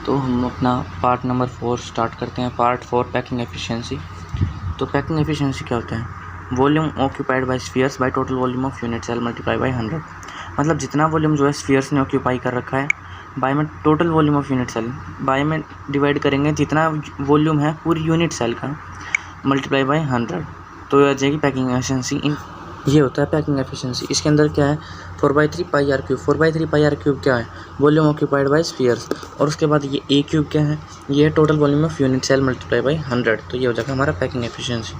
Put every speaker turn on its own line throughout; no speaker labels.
तो हम अपना पार्ट नंबर 4 स्टार्ट करते हैं। Part 4 packing efficiency. तो पैकिंग एफिशिएंसी क्या होता है? Volume occupied by spheres by total volume of unit cell multiply by 100। मतलब जितना वॉल्यूम जो है स्फीयर्स ने ऑक्यूपाई कर रखा है, बाय में total volume of unit cell, by में डिवाइड करेंगे जितना वॉल्यूम है पूरी यूनिट सेल का, मल्टीप्लाई बाय 100। तो आ जाएगी पैकिंग एफिशिएंसी। ये होता है पैकिंग एफिशिएंसी। इसके अंदर क्या है? 4/3 pi r cube. 4/3 pi r cube क्या है? Volume occupied by spheres. और उसके बाद ये ए क्यूब क्या है? ये है total volume of unit cell multiply by 100। तो ये हो जाएगा हमारा पैकिंग एफिशिएंसी।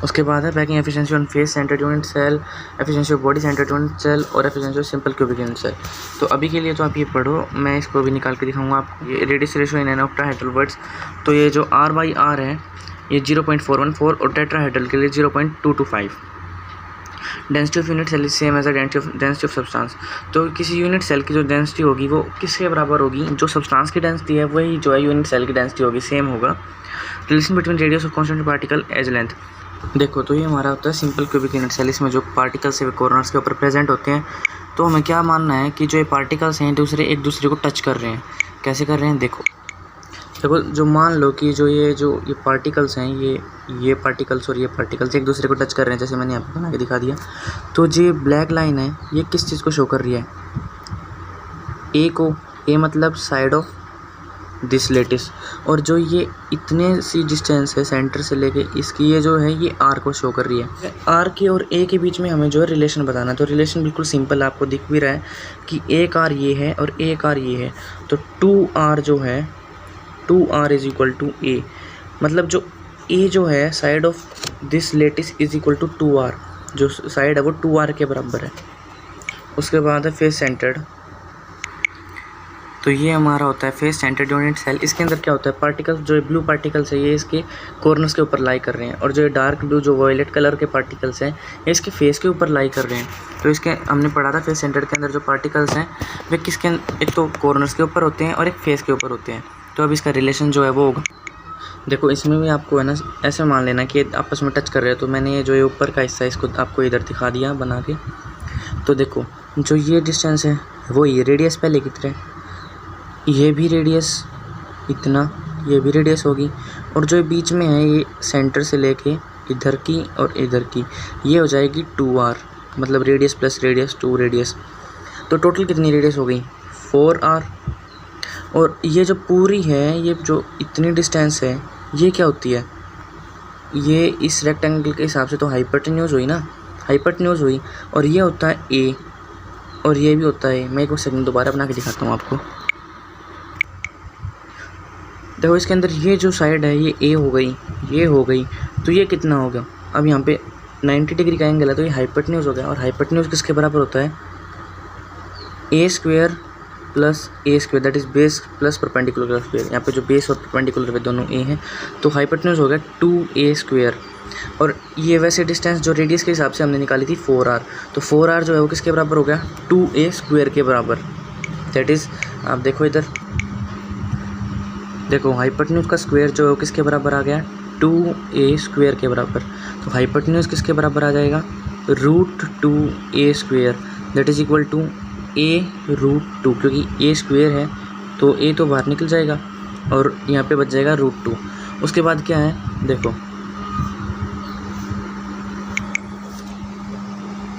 उसके बाद है packing efficiency on face centred unit cell, efficiency of body centred unit cell और efficiency of simple cubic unit cell. तो अभी के लिए तो आप ये पढ़ो, मैं इसको भी निकाल के दिखाऊंगा आपको। ये radius ratio in an octahedral words. तो ये जो R/R है ये 0.414 और टेट्राहेड्रल के लिए 0.225। Density of unit cell is same as a density of substance. तो किसी यूनिट सेल की जो डेंसिटी होगी वो किसके बराबर होगी? जो सब्सटेंस की डेंसिटी है वही जो है यूनिट सेल की डेंसिटी होगी, सेम होगा। Relation between radius of constant particle edge length. देखो, तो ये हमारा होता है सिंपल क्यूबिक यूनिट सेल। इसमें जो पार्टिकल्स है कॉर्नर्स के ऊपर प्रेजेंट होते हैं। तो हमें क्या मानना है कि जो ये पार्टिकल्स हैं एक दूसरे को टच कर रहे हैं। कैसे कर रहे हैं? देखो जो मान लो कि ये पार्टिकल्स हैं, ये पार्टिकल्स और ये पार्टिकल्स एक दूसरे को टच कर रहे हैं, जैसे मैंने यहाँ पे बना के दिखा दिया। तो जो ब्लैक लाइन है ये किस चीज़ को शो कर रही है? ए को। ए मतलब साइड ऑफ दिस लेटिस। और जो ये इतने सी डिस्टेंस है सेंटर से लेके इसकी, ये जो है ये आर को शो कर रही है। आर के और ए के बीच में हमें जो है रिलेशन बताना है। तो रिलेशन बिल्कुल सिंपल आपको दिख भी रहा है कि एक आर ये है और एक आर ये है। तो 2R जो है 2R इज इक्वल टू ए। मतलब जो ए जो है side of this lattice is equal to 2R। जो साइड है वो 2R के बराबर है। उसके बाद है फेस सेंटर्ड। तो ये हमारा होता है फेस सेंटर्ड यूनिट सेल। इसके अंदर क्या होता है? पार्टिकल्स जो ब्लू पार्टिकल्स है ये इसके कॉर्नर्स के ऊपर लाई कर रहे हैं, और जो डार्क ब्लू जो वॉयलेट कलर के पार्टिकल्स हैं ये इसके फेस के ऊपर लाई कर रहे हैं। तो इसके हमने पढ़ा था फेस सेंटर्ड के अंदर जो पार्टिकल्स हैं वे किसके, एक तो कॉर्नर्स के ऊपर होते हैं और एक फेस के ऊपर होते हैं। तो अब इसका रिलेशन जो है वो होगा। देखो, इसमें भी आपको है ना ऐसे मान लेना कि आपस में टच कर रहे हो। तो मैंने ये जो ये ऊपर का हिस्सा इसको आपको इधर दिखा दिया बना के। तो देखो, जो ये डिस्टेंस है वो ये रेडियस पहले की तरह, ये भी रेडियस इतना, ये भी रेडियस होगी। और जो बीच में है ये सेंटर से लेके इधर की और इधर की, ये हो जाएगी 2R। मतलब रेडियस प्लस रेडियस 2 रेडियस। तो टोटल कितनी रेडियस हो गई? 4R। और ये जो पूरी है, ये जो इतनी डिस्टेंस है ये क्या होती है? ये इस रेक्टेंगल के हिसाब से तो हाइपोटेन्यूज हुई ना, हाइपोटेन्यूज हुई। और ये होता है ए और ये भी होता है। मैं एक सेकंड दोबारा बना के दिखाता हूँ आपको। देखो, इसके अंदर ये जो साइड है ये ए हो गई, ये हो गई। तो ये कितना हो गया? अब यहाँ पे 90 डिग्री का एंगल है तो ये हाइपोटेन्यूज हो गया। और हाइपोटेन्यूज किसके बराबर होता है? A² plus A² that is base plus perpendicular square. यहाँ पे जो बेस और परपेंडिकुलर पे दोनों ए हैं। तो हाइपोटेन्यूज हो गया 2A²। और ये वैसे डिस्टेंस जो रेडियस के हिसाब से हमने निकाली थी 4R। तो 4R जो है वो किसके बराबर हो गया? 2A² के बराबर। दैट इज़, आप देखो इधर, देखो हाइपोटेन्यूज का स्क्वायर जो है किसके बराबर आ गया? 2A² के बराबर। तो हाइपोटेन्यूज किसके बराबर आ जाएगा? √2A²। That is equal to A√2। क्योंकि A² है तो A तो बाहर निकल जाएगा और यहाँ पे बच जाएगा √2। उसके बाद क्या है?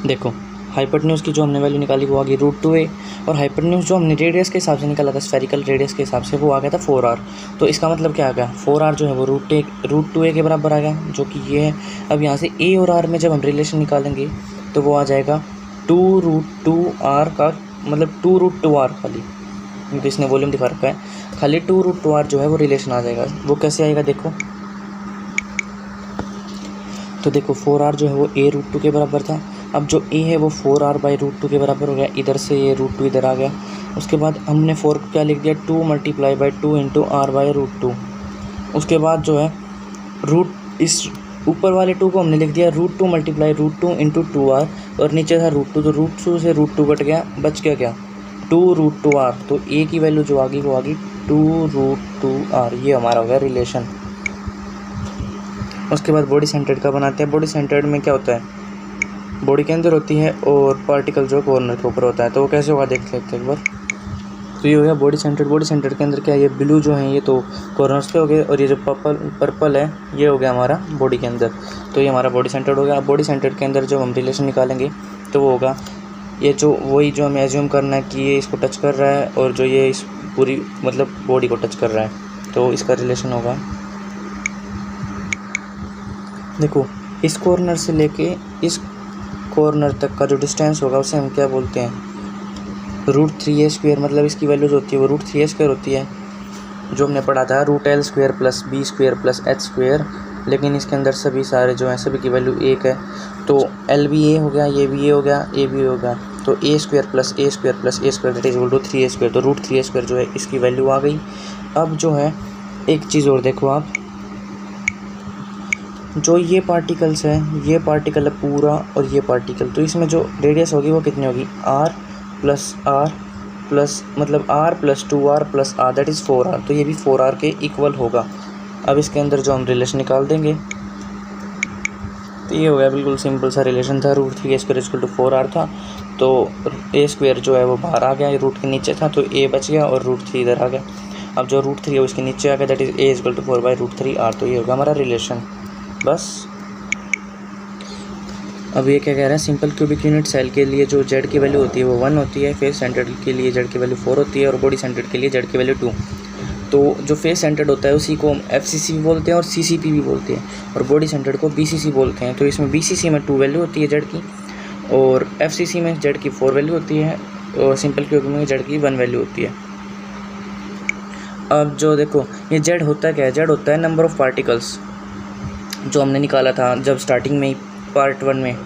देखो हाइपोटेन्यूज की जो हमने वैल्यू निकाली वो आ गई √2A। और हाइपोटेन्यूज जो हमने रेडियस के हिसाब से निकाला था, स्फेरिकल रेडियस के हिसाब से, वो आ गया था 4R। तो इसका मतलब क्या आ गया? 4R जो है वो √2A के बराबर आ गया, जो कि ये है। अब यहाँ से A और R में जब हम रिलेशन निकालेंगे तो वो आ जाएगा 2√2R का, मतलब 2√2R खाली, क्योंकि इसने वॉल्यूम दिखा रखा है, खाली 2√2R जो है वो रिलेशन आ जाएगा। वो कैसे आएगा? देखो, तो देखो 4R जो है वो A√2 के बराबर था। अब जो A है वो 4R/√2 के बराबर हो गया। इधर से ये √2 इधर आ गया। उसके बाद हमने 4 को क्या लिख दिया? 2 × 2 × R/√2। उसके बाद जो है इस ऊपर वाले 2 को हमने लिख दिया √2 × √2 × 2R। और नीचे था √2, तो √2 से √2 कट गया, बच गया क्या? 2√2R। तो A की वैल्यू जो आ गई वो आ गई 2√2R। ये हमारा हो गया रिलेशन। उसके बाद बॉडी सेंटर्ड का बनाते हैं। बॉडी सेंटर्ड में क्या होता है? बॉडी के अंदर होती है और पार्टिकल जो कॉर्नर के ऊपर होता है। तो वो कैसे होगा देख लेते हैं एक बार। तो ये हो गया बॉडी सेंटर्ड। बॉडी सेंटर्ड के अंदर क्या है, ये ब्लू जो है ये तो कॉर्नर्स पे हो गए, और ये जो पर्पल है ये हो गया हमारा बॉडी के अंदर। तो ये हमारा बॉडी सेंटर्ड हो गया। अब बॉडी सेंटर्ड के अंदर जो हम रिलेशन निकालेंगे तो वो होगा ये जो वही जो हमें एज्यूम करना है कि ये इसको टच कर रहा है और जो ये इस पूरी मतलब बॉडी को टच कर रहा है, तो इसका रिलेशन होगा, देखो इस कॉर्नर से लेके इस कॉर्नर तक का जो डिस्टेंस होगा उसे हम क्या बोलते हैं, √3a²। मतलब इसकी वैल्यू जो होती है वो √3a² होती है, जो हमने पढ़ा था √L² + b² + h²। लेकिन इसके अंदर सभी सारे जो हैं सभी की वैल्यू 1 है, तो L भी a हो गया, ये भी a हो गया, a भी हो गया, तो a² + a² + a² that is equal to 3a²। तो √3a² जो है इसकी वैल्यू आ गई। अब जो है एक चीज़ और देखो आप, जो ये पार्टिकल्स है, ये पार्टिकल है पूरा और ये पार्टिकल, तो इसमें जो रेडियस होगी वो कितनी होगी, r प्लस मतलब r + 2r + r that is 4r। तो ये भी 4r के इक्वल होगा। अब इसके अंदर जो हम रिलेशन निकाल देंगे तो ये हो गया, बिल्कुल सिंपल सा रिलेशन था। √3a² = 4r था, तो a² जो है वो बाहर आ गया, रूट के नीचे था तो a बच गया और √3 इधर आ गया। अब जो √3 है उसके नीचे आ गया, दैट इज़ a = 4/√3r। तो ये होगा हमारा रिलेशन। बस अब ये क्या कह रहा है, सिंपल क्यूबिक यूनिट सेल के लिए जो z की वैल्यू होती है वो 1 होती है, फेस सेंटर्ड के लिए z की वैल्यू 4 होती है और बॉडी सेंटर्ड के लिए z की वैल्यू 2। तो जो फेस सेंटर्ड होता है उसी को हम FCC भी बोलते हैं और CCP भी बोलते हैं, और बॉडी सेंटर्ड को BCC बोलते हैं। तो इसमें BCC में 2 वैल्यू होती है z की, और FCC में z की 4 वैल्यू होती है, और सिंपल क्यूबिक में z की 1 वैल्यू होती है। अब जो देखो ये z होता क्या है, z होता है नंबर ऑफ़ पार्टिकल्स, जो हमने निकाला था जब स्टार्टिंग में ही पार्ट 1 में